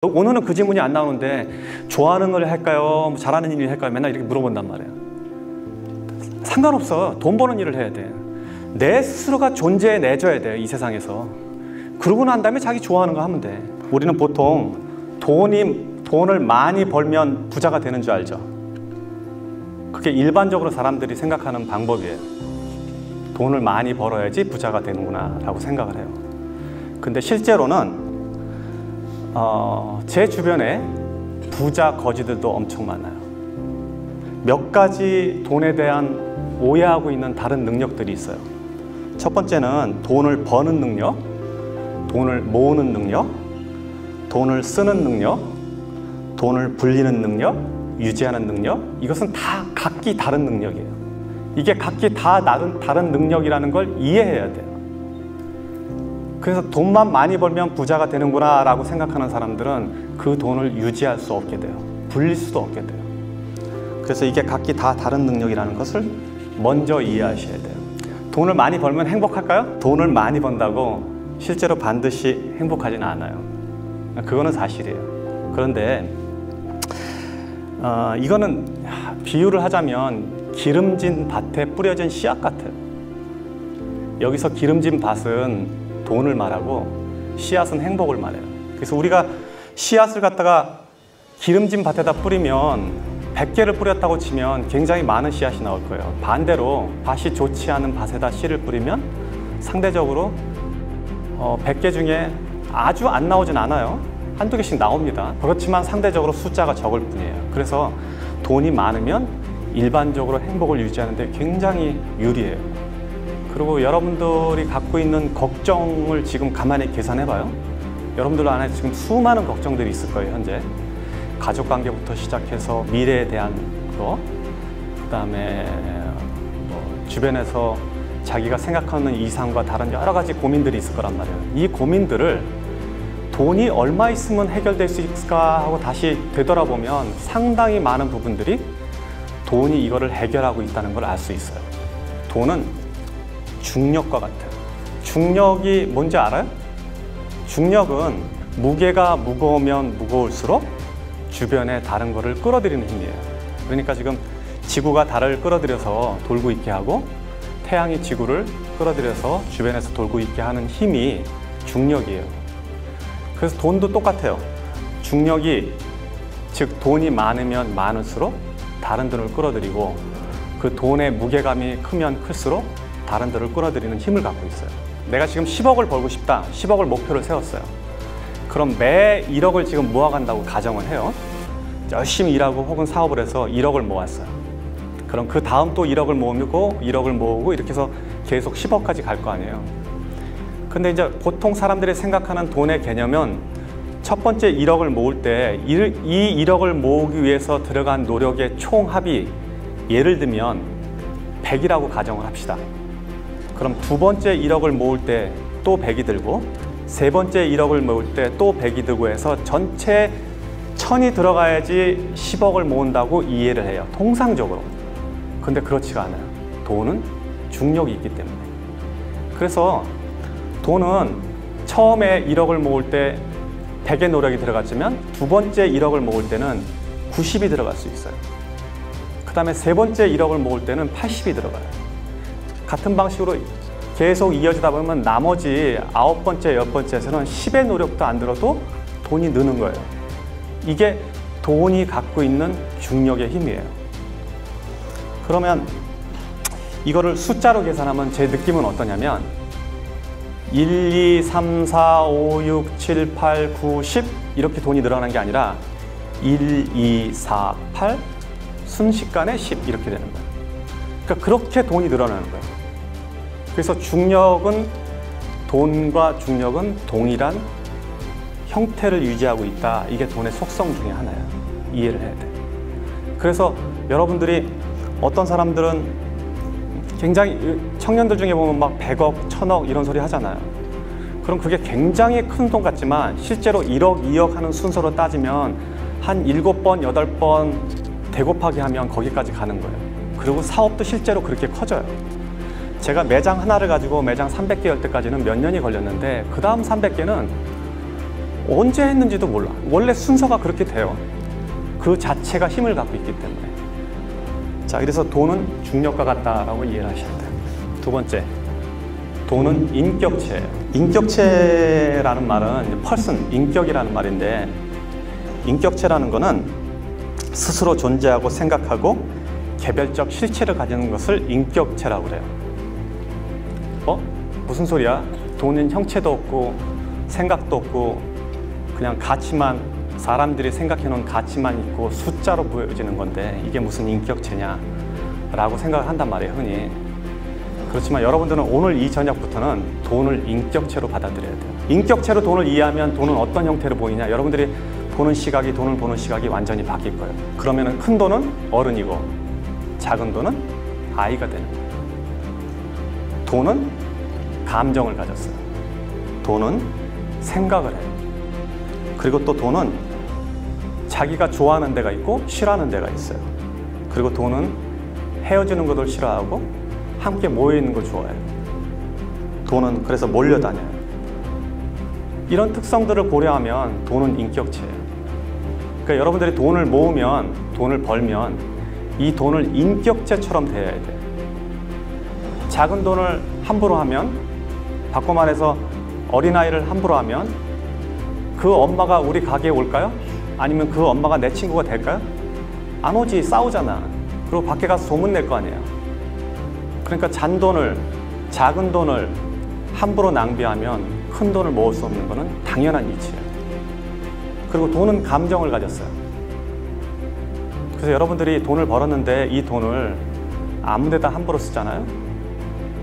오늘은 그 질문이 안 나오는데 좋아하는 걸 할까요? 잘하는 일을 할까요? 맨날 이렇게 물어본단 말이에요. 상관없어. 돈 버는 일을 해야 돼. 내 스스로가 존재해내줘야 돼요, 이 세상에서. 그러고 난 다음에 자기 좋아하는 거 하면 돼. 우리는 보통 돈을 많이 벌면 부자가 되는 줄 알죠? 그게 일반적으로 사람들이 생각하는 방법이에요. 돈을 많이 벌어야지 부자가 되는구나 라고 생각을 해요. 근데 실제로는 제 주변에 부자 거지들도 엄청 많아요. 몇 가지 돈에 대한 오해하고 있는 다른 능력들이 있어요. 첫 번째는 돈을 버는 능력, 돈을 모으는 능력, 돈을 쓰는 능력, 돈을 불리는 능력, 유지하는 능력. 이것은 다 각기 다른 능력이에요. 이게 각기 다 다른 능력이라는 걸 이해해야 돼요. 그래서 돈만 많이 벌면 부자가 되는구나 라고 생각하는 사람들은 그 돈을 유지할 수 없게 돼요. 불릴 수도 없게 돼요. 그래서 이게 각기 다 다른 능력이라는 것을 먼저 이해하셔야 돼요. 돈을 많이 벌면 행복할까요? 돈을 많이 번다고 실제로 반드시 행복하지는 않아요. 그거는 사실이에요. 그런데 이거는 비유를 하자면 기름진 밭에 뿌려진 씨앗 같아요. 여기서 기름진 밭은 돈을 말하고 씨앗은 행복을 말해요. 그래서 우리가 씨앗을 갖다가 기름진 밭에다 뿌리면 100개를 뿌렸다고 치면 굉장히 많은 씨앗이 나올 거예요. 반대로 밭이 좋지 않은 밭에다 씨를 뿌리면 상대적으로 100개 중에 아주 안 나오진 않아요. 한두 개씩 나옵니다. 그렇지만 상대적으로 숫자가 적을 뿐이에요. 그래서 돈이 많으면 일반적으로 행복을 유지하는 데 굉장히 유리해요. 그리고 여러분들이 갖고 있는 걱정을 지금 가만히 계산해봐요. 여러분들 안에 지금 수많은 걱정들이 있을 거예요, 현재. 가족관계부터 시작해서 미래에 대한 거, 그 다음에 주변에서 자기가 생각하는 이상과 다른 여러 가지 고민들이 있을 거란 말이에요. 이 고민들을 돈이 얼마 있으면 해결될 수 있을까 하고 다시 되돌아보면 상당히 많은 부분들이 돈이 이거를 해결하고 있다는 걸 알 수 있어요. 돈은 중력과 같아요. 중력이 뭔지 알아요? 중력은 무게가 무거우면 무거울수록 주변에 다른 거를 끌어들이는 힘이에요. 그러니까 지금 지구가 달을 끌어들여서 돌고 있게 하고 태양이 지구를 끌어들여서 주변에서 돌고 있게 하는 힘이 중력이에요. 그래서 돈도 똑같아요. 중력이, 즉 돈이 많으면 많을수록 다른 돈을 끌어들이고 그 돈의 무게감이 크면 클수록 다른 데를 끌어들이는 힘을 갖고 있어요. 내가 지금 10억을 벌고 싶다. 10억을 목표를 세웠어요. 그럼 매 1억을 지금 모아간다고 가정을 해요. 열심히 일하고 혹은 사업을 해서 1억을 모았어요. 그럼 그 다음 또 1억을 모으고 1억을 모으고 이렇게 해서 계속 10억까지 갈 거 아니에요. 근데 이제 보통 사람들이 생각하는 돈의 개념은 첫 번째 1억을 모을 때 이 1억을 모으기 위해서 들어간 노력의 총합이 예를 들면 100이라고 가정을 합시다. 그럼 두 번째 1억을 모을 때 또 100이 들고 세 번째 1억을 모을 때 또 100이 들고 해서 전체 1000이 들어가야지 10억을 모은다고 이해를 해요. 통상적으로. 근데 그렇지가 않아요. 돈은 중력이 있기 때문에. 그래서 돈은 처음에 1억을 모을 때 100의 노력이 들어갔지만 두 번째 1억을 모을 때는 90이 들어갈 수 있어요. 그 다음에 세 번째 1억을 모을 때는 80이 들어가요. 같은 방식으로 계속 이어지다 보면 나머지 9번째, 10번째에서는 10의 노력도 안 들어도 돈이 느는 거예요. 이게 돈이 갖고 있는 중력의 힘이에요. 그러면 이거를 숫자로 계산하면 제 느낌은 어떠냐면 1, 2, 3, 4, 5, 6, 7, 8, 9, 10 이렇게 돈이 늘어나는 게 아니라 1, 2, 4, 8 순식간에 10 이렇게 되는 거예요. 그러니까 그렇게 돈이 늘어나는 거예요. 그래서 돈과 중력은 동일한 형태를 유지하고 있다. 이게 돈의 속성 중에 하나예요. 이해를 해야 돼. 그래서 여러분들이 어떤 사람들은 굉장히 청년들 중에 보면 막 100억, 1000억 이런 소리 하잖아요. 그럼 그게 굉장히 큰 돈 같지만 실제로 1억, 2억 하는 순서로 따지면 한 7번, 8번 대곱하기 하면 거기까지 가는 거예요. 그리고 사업도 실제로 그렇게 커져요. 제가 매장 하나를 가지고 매장 300개 열 때까지는 몇 년이 걸렸는데 그 다음 300개는 언제 했는지도 몰라. 원래 순서가 그렇게 돼요. 그 자체가 힘을 갖고 있기 때문에. 자, 그래서 돈은 중력과 같다라고 이해를 하셔야 돼요. 두 번째, 돈은 인격체예요. 인격체라는 말은 펄슨, 인격이라는 말인데, 인격체라는 거는 스스로 존재하고 생각하고 개별적 실체를 가지는 것을 인격체라고 그래요. 무슨 소리야? 돈은 형체도 없고 생각도 없고 그냥 가치만, 사람들이 생각해 놓은 가치만 있고 숫자로 보여지는 건데 이게 무슨 인격체냐 라고 생각을 한단 말이에요, 흔히. 그렇지만 여러분들은 오늘 이 저녁부터는 돈을 인격체로 받아들여야 돼요. 인격체로 돈을 이해하면 돈은 어떤 형태로 보이냐, 여러분들이 보는 시각이, 돈을 보는 시각이 완전히 바뀔 거예요. 그러면은 큰 돈은 어른이고 작은 돈은 아이가 되는 거예요. 돈은 감정을 가졌어요. 돈은 생각을 해요. 그리고 또 돈은 자기가 좋아하는 데가 있고 싫어하는 데가 있어요. 그리고 돈은 헤어지는 것을 싫어하고 함께 모여있는 걸 좋아해요. 돈은 그래서 몰려다녀요. 이런 특성들을 고려하면 돈은 인격체예요. 그러니까 여러분들이 돈을 모으면, 돈을 벌면 이 돈을 인격체처럼 대해야 돼요. 작은 돈을 함부로 하면, 바꿔 말해서 어린아이를 함부로 하면 그 엄마가 우리 가게에 올까요? 아니면 그 엄마가 내 친구가 될까요? 안 오지, 싸우잖아. 그리고 밖에 가서 소문낼 거 아니에요. 그러니까 잔돈을, 작은 돈을 함부로 낭비하면 큰 돈을 모을 수 없는 것은 당연한 이치예요. 그리고 돈은 감정을 가졌어요. 그래서 여러분들이 돈을 벌었는데 이 돈을 아무 데다 함부로 쓰잖아요.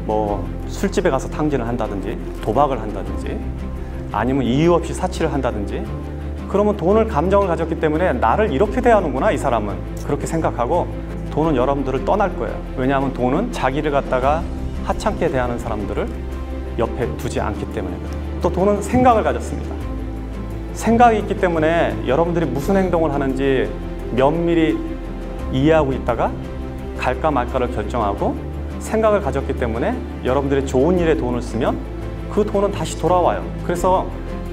뭐 술집에 가서 탕진을 한다든지 도박을 한다든지 아니면 이유 없이 사치를 한다든지, 그러면 돈을, 감정을 가졌기 때문에 나를 이렇게 대하는구나 이 사람은, 그렇게 생각하고 돈은 여러분들을 떠날 거예요. 왜냐하면 돈은 자기를 갖다가 하찮게 대하는 사람들을 옆에 두지 않기 때문이거든요. 또 돈은 생각을 가졌습니다. 생각이 있기 때문에 여러분들이 무슨 행동을 하는지 면밀히 이해하고 있다가 갈까 말까를 결정하고, 생각을 가졌기 때문에 여러분들이 좋은 일에 돈을 쓰면 그 돈은 다시 돌아와요. 그래서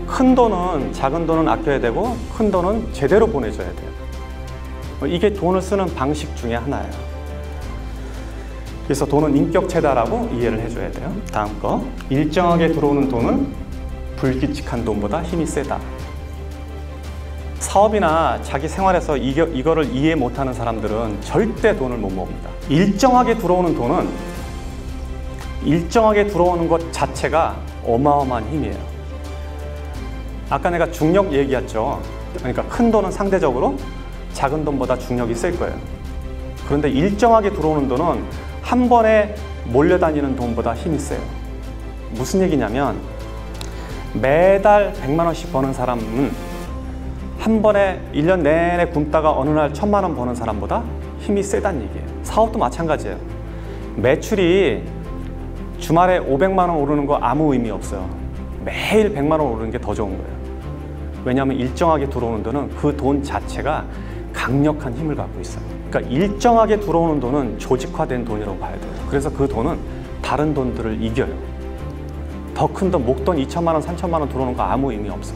큰 돈은, 작은 돈은 아껴야 되고 큰 돈은 제대로 보내줘야 돼요. 이게 돈을 쓰는 방식 중에 하나예요. 그래서 돈은 인격체다라고 이해를 해줘야 돼요. 다음 거, 일정하게 들어오는 돈은 불규칙한 돈보다 힘이 세다. 사업이나 자기 생활에서 이거를 이해 못하는 사람들은 절대 돈을 못 모읍니다. 일정하게 들어오는 돈은, 일정하게 들어오는 것 자체가 어마어마한 힘이에요. 아까 내가 중력 얘기했죠. 그러니까 큰 돈은 상대적으로 작은 돈보다 중력이 셀 거예요. 그런데 일정하게 들어오는 돈은 한 번에 몰려다니는 돈보다 힘이 세요. 무슨 얘기냐면, 매달 100만 원씩 버는 사람은 한 번에 1년 내내 굶다가 어느 날 1000만 원 버는 사람보다 힘이 세다는 얘기예요. 사업도 마찬가지예요. 매출이 주말에 500만 원 오르는 거 아무 의미 없어요. 매일 100만 원 오르는 게 더 좋은 거예요. 왜냐하면 일정하게 들어오는 돈은 그 돈 자체가 강력한 힘을 갖고 있어요. 그러니까 일정하게 들어오는 돈은 조직화된 돈이라고 봐야 돼요. 그래서 그 돈은 다른 돈들을 이겨요. 더 큰 돈, 목돈 2천만 원, 3천만 원 들어오는 거 아무 의미 없어.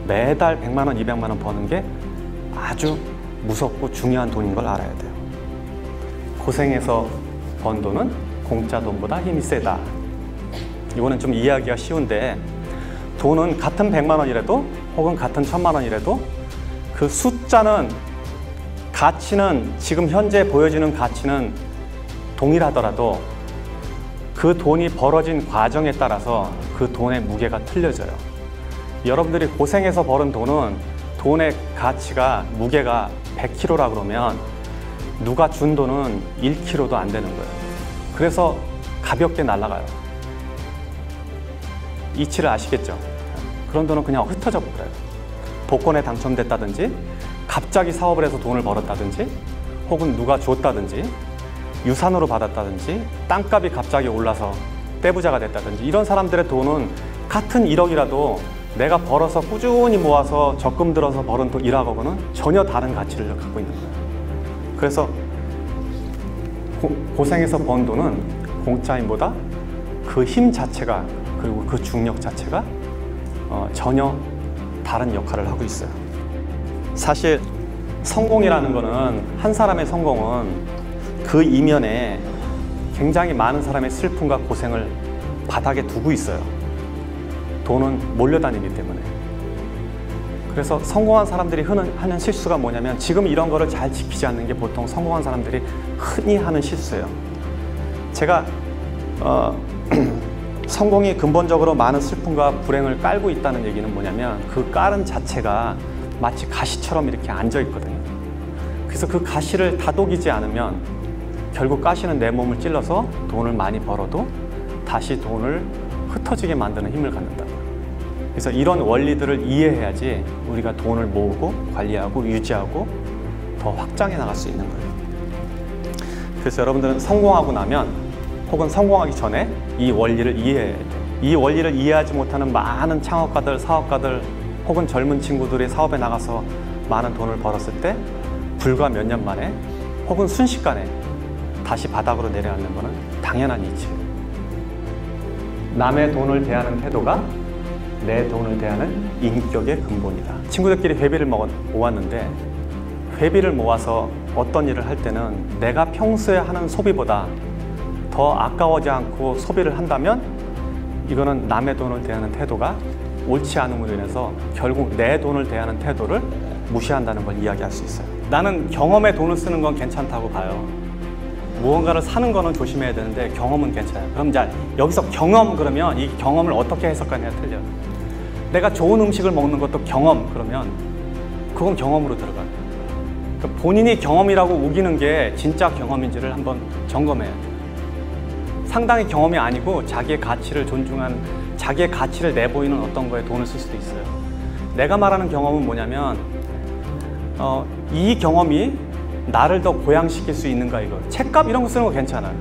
매달 100만 원, 200만 원 버는 게 아주 무섭고 중요한 돈인 걸 알아야 돼요. 고생해서 번 돈은 공짜 돈보다 힘이 세다. 이거는 좀 이해하기가 쉬운데, 돈은 같은 100만 원이라도 혹은 같은 1000만 원이라도 그 숫자는, 가치는, 지금 현재 보여지는 가치는 동일하더라도 그 돈이 벌어진 과정에 따라서 그 돈의 무게가 틀려져요. 여러분들이 고생해서 벌은 돈은, 돈의 가치가, 무게가 100kg라 그러면 누가 준 돈은 1kg도 안 되는 거예요. 그래서 가볍게 날아가요. 이치를 아시겠죠? 그런 돈은 그냥 흩어져 버려요. 복권에 당첨됐다든지, 갑자기 사업을 해서 돈을 벌었다든지, 혹은 누가 줬다든지, 유산으로 받았다든지, 땅값이 갑자기 올라서 떼부자가 됐다든지, 이런 사람들의 돈은 같은 1억이라도 내가 벌어서 꾸준히 모아서 적금 들어서 벌은 돈 1억하고는 전혀 다른 가치를 갖고 있는 거예요. 그래서 고생해서 번 돈은 공짜 힘보다 그 힘 자체가, 그리고 그 중력 자체가 전혀 다른 역할을 하고 있어요. 사실 성공이라는 거는, 한 사람의 성공은 그 이면에 굉장히 많은 사람의 슬픔과 고생을 바닥에 두고 있어요. 돈은 몰려다니기 때문에. 그래서 성공한 사람들이 하는 실수가 뭐냐면, 지금 이런 거를 잘 지키지 않는 게 보통 성공한 사람들이 흔히 하는 실수예요. 제가 성공이 근본적으로 많은 슬픔과 불행을 깔고 있다는 얘기는 뭐냐면, 그 깔은 자체가 마치 가시처럼 이렇게 앉아 있거든요. 그래서 그 가시를 다독이지 않으면 결국 가시는 내 몸을 찔러서 돈을 많이 벌어도 다시 돈을 흩어지게 만드는 힘을 갖는다. 그래서 이런 원리들을 이해해야지 우리가 돈을 모으고 관리하고 유지하고 더 확장해 나갈 수 있는 거예요. 그래서 여러분들은 성공하고 나면, 혹은 성공하기 전에 이 원리를 이해해야 돼요. 이 원리를 이해하지 못하는 많은 창업가들, 사업가들, 혹은 젊은 친구들이 사업에 나가서 많은 돈을 벌었을 때 불과 몇 년 만에 혹은 순식간에 다시 바닥으로 내려앉는 것은 당연한 이치예요. 남의 돈을 대하는 태도가 내 돈을 대하는 인격의 근본이다. 친구들끼리 회비를 모았는데, 회비를 모아서 어떤 일을 할 때는 내가 평소에 하는 소비보다 더 아까워지 않고 소비를 한다면, 이거는 남의 돈을 대하는 태도가 옳지 않음으로 인해서 결국 내 돈을 대하는 태도를 무시한다는 걸 이야기할 수 있어요. 나는 경험에 돈을 쓰는 건 괜찮다고 봐요. 무언가를 사는 거는 조심해야 되는데 경험은 괜찮아요. 그럼 자, 여기서 경험 그러면 이 경험을 어떻게 해석하느냐 틀려요. 내가 좋은 음식을 먹는 것도 경험 그러면 그건 경험으로 들어가요. 그러니까 본인이 경험이라고 우기는 게 진짜 경험인지를 한번 점검해야 돼요. 상당히 경험이 아니고 자기의 가치를 존중한, 자기의 가치를 내보이는 어떤 거에 돈을 쓸 수도 있어요. 내가 말하는 경험은 뭐냐면 이 경험이 나를 더 보양시킬 수 있는가, 이거. 책값 이런 거 쓰는 거 괜찮아요.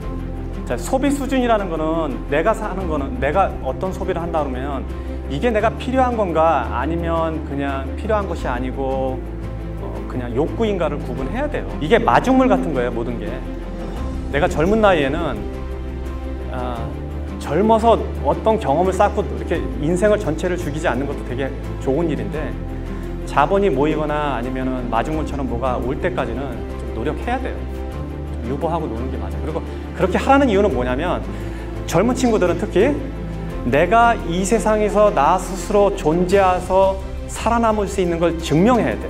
자, 소비 수준이라는 거는, 내가 사는 거는, 내가 어떤 소비를 한다 그러면 이게 내가 필요한 건가 아니면 그냥 필요한 것이 아니고 그냥 욕구인가를 구분해야 돼요. 이게 마중물 같은 거예요, 모든 게. 내가 젊은 나이에는 젊어서 어떤 경험을 쌓고 이렇게 인생을 전체를 죽이지 않는 것도 되게 좋은 일인데, 자본이 모이거나 아니면은 마중물처럼 뭐가 올 때까지는 좀 노력해야 돼요. 좀 유보하고 노는 게 맞아요. 그리고 그렇게 하라는 이유는 뭐냐면, 젊은 친구들은 특히 내가 이 세상에서 나 스스로 존재해서 살아남을 수 있는 걸 증명해야 돼.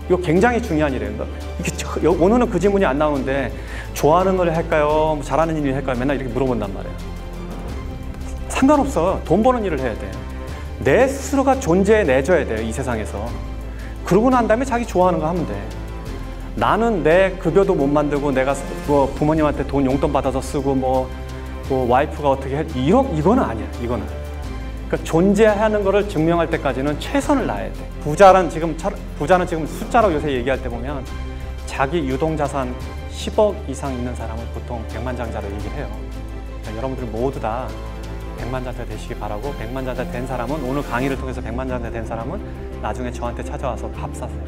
이거 굉장히 중요한 일이에요. 이게 오늘은 그 질문이 안 나오는데, 좋아하는 걸 할까요? 잘하는 일을 할까요? 맨날 이렇게 물어본단 말이에요. 상관없어. 돈 버는 일을 해야 돼. 내 스스로가 존재해내줘야 돼요, 이 세상에서. 그러고 난 다음에 자기 좋아하는 거 하면 돼. 나는 내 급여도 못 만들고, 내가 뭐 부모님한테 돈 용돈 받아서 쓰고, 뭐 와이프가 어떻게 해, 이거는 아니야, 이거는. 그러니까 존재하는 거를 증명할 때까지는 최선을 다해야 돼. 부자는 지금 숫자로 요새 얘기할 때 보면 자기 유동자산 10억 이상 있는 사람을 보통 백만장자로 얘기를 해요. 그러니까 여러분들 모두 다 백만장자 되시기 바라고, 백만장자 된 사람은, 오늘 강의를 통해서 백만장자 된 사람은 나중에 저한테 찾아와서 밥 사세요.